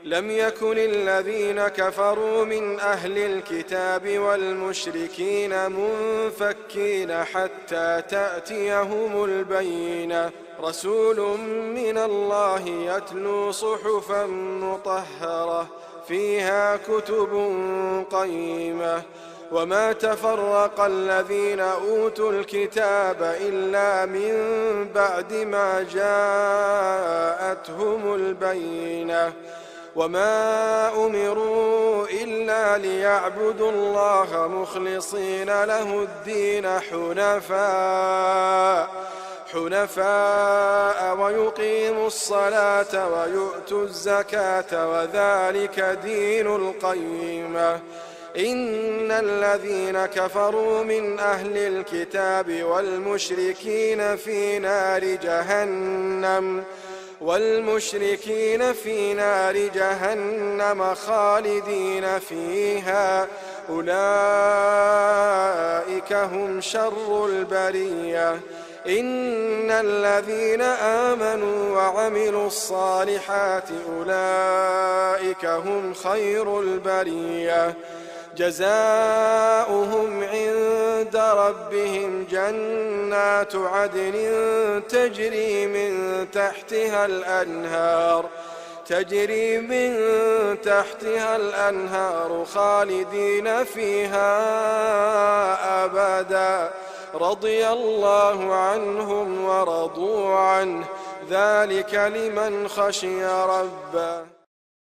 لم يكن الذين كفروا من أهل الكتاب والمشركين منفكين حتى تأتيهم البينة رسول من الله يتلو صحفا مطهرة فيها كتب قيمة وما تفرق الذين أوتوا الكتاب إلا من بعد ما جاءتهم البينة وما أمروا إلا ليعبدوا الله مخلصين له الدين حنفاء ويقيموا الصلاة ويؤتوا الزكاة وذلك دين القيمة إن الذين كفروا من أهل الكتاب والمشركين في نار جهنم خالدين فيها أولئك هم شر البرية إن الذين آمنوا وعملوا الصالحات أولئك هم خير البرية جزاؤهم عند ربهم جنات عدن تجري من تحتها الأنهار خالدين فيها أبدا رضي الله عنهم ورضوا عنه ذلك لمن خشي ربه.